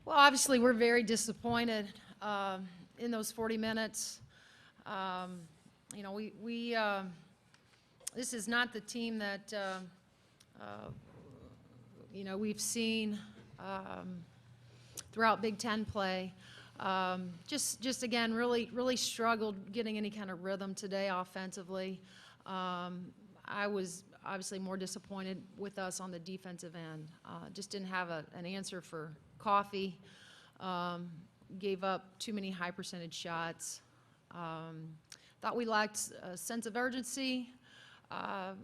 Well, obviously, we're very disappointed in those 40 minutes. Um, you know, this is not the team that, you know, we've seen throughout Big Ten play. Just again, really struggled getting any kind of rhythm today offensively. I was obviously more disappointed with us on the defensive end. Just didn't have an answer for Coffee. Gave up too many high percentage shots. Thought we lacked a sense of urgency.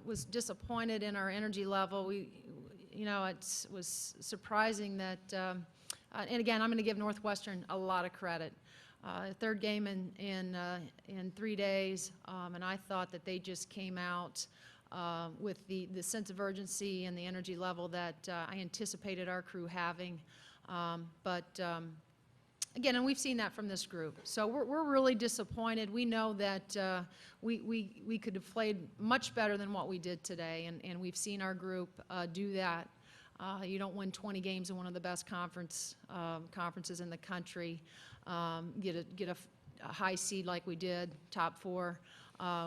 Was disappointed in our energy level. You know, it was surprising that, and again, I'm going to give Northwestern a lot of credit. Third game in 3 days, and I thought that they just came out with the sense of urgency and the energy level that I anticipated our crew having. Again, and we've seen that from this group. So we're really disappointed. We know that we could have played much better than what we did today, and we've seen our group do that. You don't win 20 games in one of the best conferences in the country, get a high seed like we did, top 4,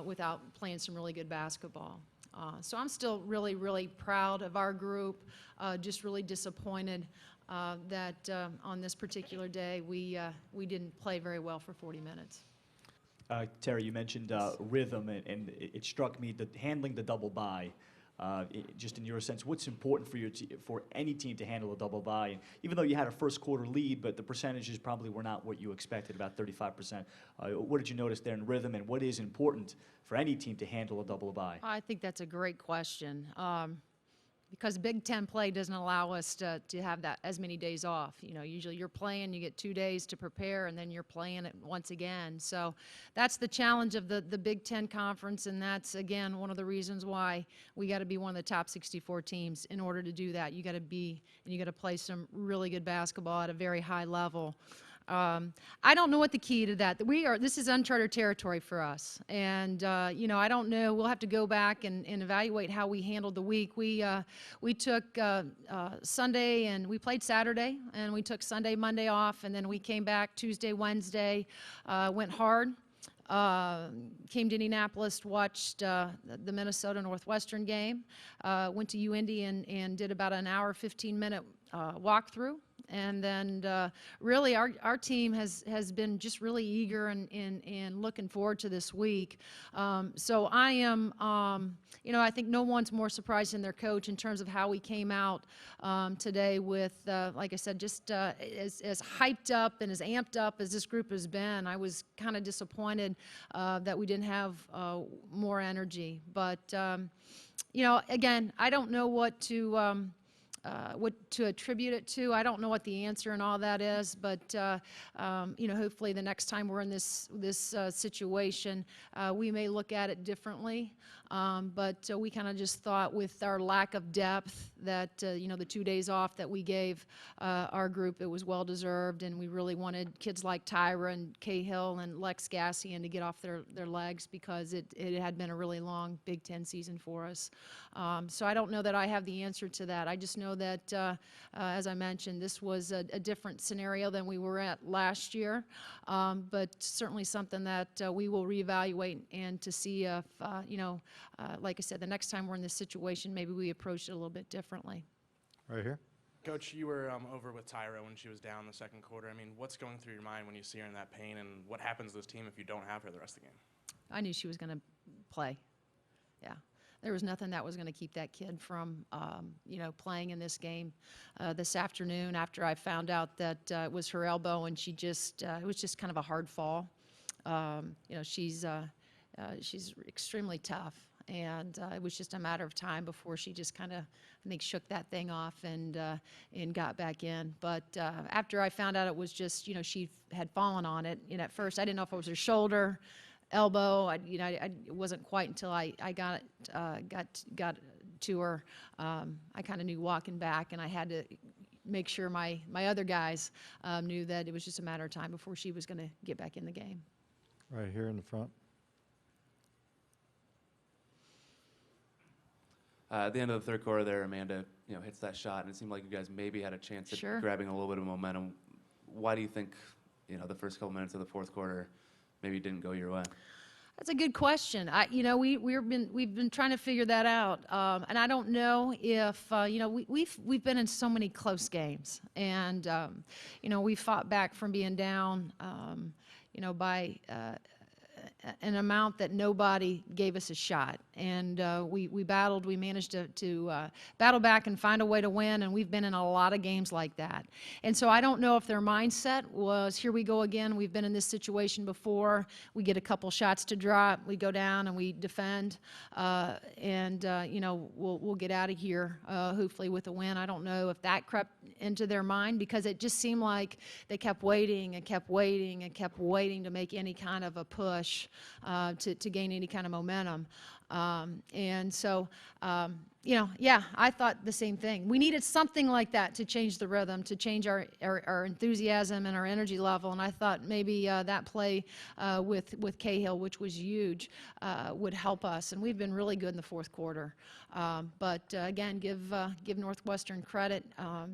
without playing some really good basketball. So I'm still really proud of our group, just really disappointed that on this particular day we didn't play very well for 40 minutes. Terri, you mentioned rhythm, and it struck me that handling the double bye. Just in your sense, what's important for for any team to handle a double bye? And even though you had a first quarter lead, but the percentages probably were not what you expected, about 35%. What did you notice there in rhythm, and what is important for any team to handle a double bye? I think that's a great question. Because Big Ten play doesn't allow us to have that as many days off. You know, usually you're playing, you get 2 days to prepare, and then you're playing it once again. So that's the challenge of the Big Ten Conference, and that's, again, one of the reasons why we got to be one of the top 64 teams. In order to do that, you got to be, and you got to play some really good basketball at a very high level. I don't know what the key to that. This is uncharted territory for us, and you know, I don't know. We'll have to go back and evaluate how we handled the week. We took Sunday, and we played Saturday, and we took Sunday, Monday off, and then we came back Tuesday, Wednesday, went hard. Came to Indianapolis, watched the Minnesota Northwestern game, went to UIndy and did about an hour, 15-minute walkthrough. And then really our team has been just really eager and looking forward to this week. So I am, you know, I think no one's more surprised than their coach in terms of how we came out today with, like I said, just as hyped up and as amped up as this group has been. I was kind of disappointed that we didn't have more energy. But, you know, again, I don't know what to attribute it to. I don't know what the answer and all that is, but you know, hopefully the next time we're in this situation, we may look at it differently. But we kind of just thought with our lack of depth that you know, the 2 days off that we gave our group, it was well deserved, and we really wanted kids like Tyra and Cahill and Lex Gassian to get off their legs because it had been a really long Big Ten season for us. So I don't know that I have the answer to that. I just know that, as I mentioned, this was a different scenario than we were at last year, but certainly something that we will reevaluate and to see if, you know, like I said, the next time we're in this situation, maybe we approach it a little bit differently. Right here. Coach, you were over with Tyra when she was down in the second quarter. I mean, what's going through your mind when you see her in that pain, and what happens to this team if you don't have her the rest of the game? I knew she was going to play. Yeah. There was nothing that was going to keep that kid from, you know, playing in this game. This afternoon, after I found out that it was her elbow and she just, it was just kind of a hard fall. You know, she's extremely tough, and it was just a matter of time before she just kind of, I think, shook that thing off and got back in. But after I found out it was just, you know, she had fallen on it, you know, at first I didn't know if it was her shoulder, elbow. It wasn't quite until I got to her. I kind of knew walking back, and I had to make sure my other guys knew that it was just a matter of time before she was going to get back in the game. Right here in the front. At the end of the third quarter there, Amanda, you know, hits that shot, and it seemed like you guys maybe had a chance at Sure. grabbing a little bit of momentum. why do you think, the first couple minutes of the fourth quarter maybe didn't go your way? That's a good question. We've been trying to figure that out, and I don't know if we've been in so many close games, and we fought back from being down, by an amount that nobody gave us a shot, and we battled. We managed to battle back and find a way to win, and we've been in a lot of games like that. And so I don't know if their mindset was, here we go again, we've been in this situation before, we get a couple shots to drop, we go down and we defend, and we'll get out of here hopefully with a win. I don't know if that crept into their mind, because it just seemed like they kept waiting and kept waiting and kept waiting to make any kind of a push to gain any kind of momentum. And so, I thought the same thing. We needed something like that to change the rhythm, to change our enthusiasm and our energy level. And I thought maybe that play with Cahill, which was huge, would help us. And we've been really good in the fourth quarter. But again, give Northwestern credit.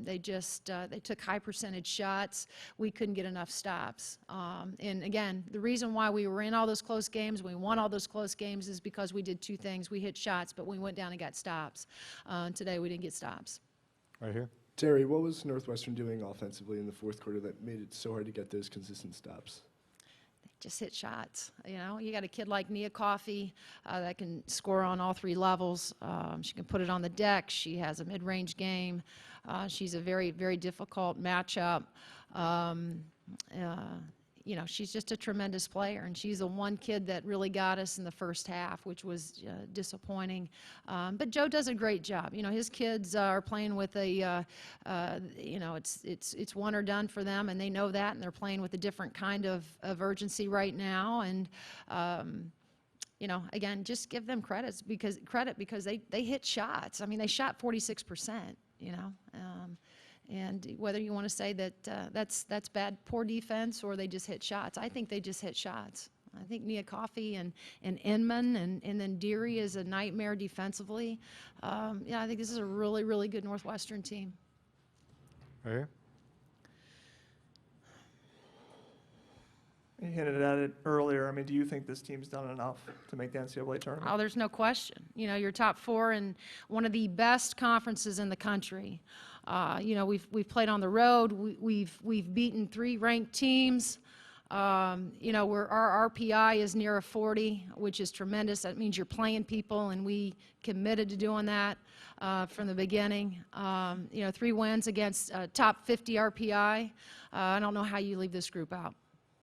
They took high percentage shots. We couldn't get enough stops. And again, the reason why we were in all those close games, we won all those close games, is because we did two things. We hit shots, but we went down and got stops. Today we didn't get stops. Right here. Terry, what was Northwestern doing offensively in the fourth quarter that made it so hard to get those consistent stops? Just hit shots. You got a kid like Nia Coffey that can score on all three levels. She can put it on the deck. She has a mid-range game. She's a very, very difficult matchup. She's just a tremendous player, and she's the one kid that really got us in the first half, which was disappointing. But Joe does a great job. His kids are playing with it's one or done for them, and they know that, and they're playing with a different kind of urgency right now. And again, just give them credit because they hit shots. I mean, they shot 46%. And whether you want to say that that's bad, poor defense, or they just hit shots, I think they just hit shots. I think Nia Coffey and Inman and then Deary is a nightmare defensively. I think this is a really, really good Northwestern team. Right here. You hinted at it earlier. I mean, do you think this team's done enough to make the NCAA tournament? Oh, there's no question. You're top four in one of the best conferences in the country. We've played on the road. We've beaten 3 ranked teams. Our RPI is near a 40, which is tremendous. That means you're playing people, and we committed to doing that from the beginning. 3 wins against top 50 RPI. I don't know how you leave this group out.